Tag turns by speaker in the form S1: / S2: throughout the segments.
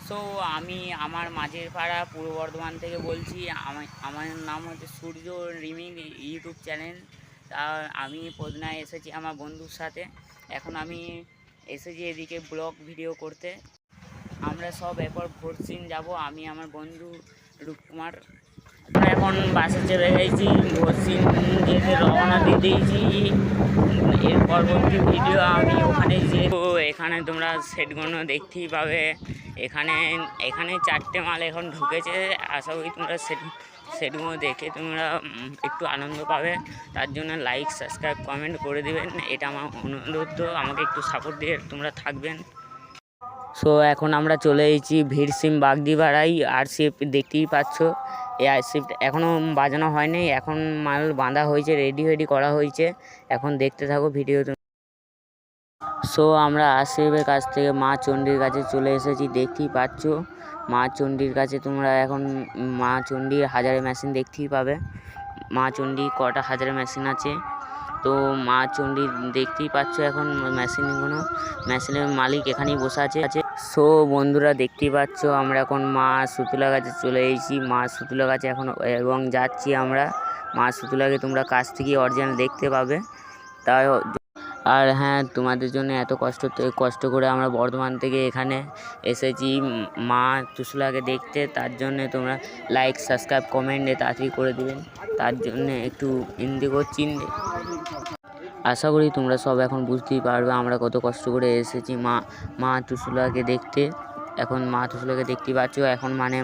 S1: So আমি আমার মাঝের পাড়া পূর্ব বর্ধমান থেকে বলছি। আমার নাম হচ্ছে সূর্য রিমিং ইউটিউব চ্যানেল। তা আমি পদনায় এসেছি আমার বন্ধুর সাথে। এখন আমি এসেছি এদিকে ব্লগ ভিডিও করতে। আমরা সব এরপর ভোরসিং যাব, আমি আমার বন্ধু রূপকুমার। আমরা এখন বাসে চলে গেছি, ভোরসিং যেতে রওনা দিয়ে দিয়েছি। এর পরবর্তী ভিডিও আমি ওখানে যে এখানে তোমরা সেটগুলো দেখতেই পাবে। এখানে এখানে 4টে মাল এখন ঢুকেছে। আশা করি তোমরা সেটগুলো দেখে তোমরা একটু আনন্দ পাবে। তার জন্য লাইক সাবস্ক্রাইব কমেন্ট করে দেবেন, এটা আমার অনুরোধ। আমাকে একটু সাপোর্ট দিয়ে তোমরা থাকবেন। সো এখন আমরা চলে এসেছি ভীরসিং বাগদিপাড়ায়। আরসিএফ দেখতেই পাচ্ছ, এই আরসিএফ এখনও বাজানো হয়নি, এখন মাল বাঁধা হয়েছে, রেডি করা হয়েছে। এখন দেখতে থাকো ভিডিও। সো আমরা আরসিএফের কাছ থেকে মা চণ্ডীর কাছে চলে এসেছি, দেখতেই পাচ্ছ। মা চণ্ডীর কাছে তোমরা এখন মা চণ্ডীর হাজারে মেশিন দেখতেই পাবে। মা চণ্ডী কটা হাজারে মেশিন আছে, তো মা চণ্ডী দেখতেই পাচ্ছ। এখন মেশিনের মালিক এখানেই বসে আছে। সো বন্ধুরা দেখতেই পাচ্ছ, আমরা এখন মা সুতুলা গাছে চলে এসেছি। মা সুতুলা গাছে এখন এবং যাচ্ছি আমরা। মা সুতুলাকে তোমরা কাছ থেকে অরিজিনাল দেখতে পাবে। তাই আর হ্যাঁ, তোমাদের জন্য এত কষ্ট করে আমরা বর্ধমান থেকে এখানে এসেছি মা তুসুলাকে দেখতে। তার জন্যে তোমরা লাইক সাবস্ক্রাইব কমেন্টে তাড়াতাড়ি করে দেবেন। তার জন্যে একটু হিন্দি করছি। আশা করি তোমরা সব এখন বুঝতেই পারবে আমরা কত কষ্ট করে এসেছি মা তুসুলাকে দেখতে। এখন মা তুসুলাকে দেখতেই পাচ্ছ। এখন মানে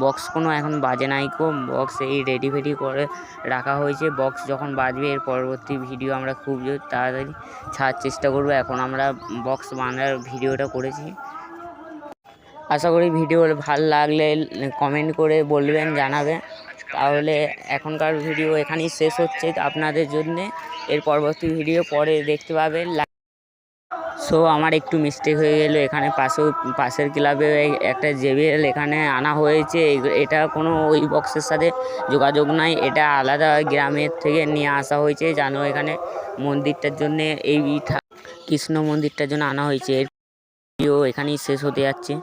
S1: বক্স কোনো এখন বাজে নাই কো, বক্স এই রেডি করে রাখা হয়েছে। বক্স যখন বাজবে এর পরবর্তী ভিডিও আমরা খুব তাড়াতাড়ি ছাড়ার চেষ্টা করব। এখন আমরা বক্স বানানোর ভিডিওটা করেছি। আশা করি ভিডিও ভালো লাগলে কমেন্ট করে বলবেন, জানাবে। তাহলে এখনকার ভিডিও এখানেই শেষ হচ্ছে আপনাদের জন্যে। এর পরবর্তী ভিডিও পরে দেখতে পাবে। সো আমার একটু মিস্টেক হয়ে গেল, এখানে পাশের ক্লাবে একটা জেবিএল এখানে আনা হয়েছে। এটা কোনো ওই বক্সের সাথে যোগাযোগ নাই, এটা আলাদা গ্রামের থেকে নিয়ে আসা হয়েছে। জানো এখানে মন্দিরটার জন্যে, এই কৃষ্ণ মন্দিরটার জন্য আনা হয়েছে। এর ভিডিও এখানেই শেষ হতে যাচ্ছে।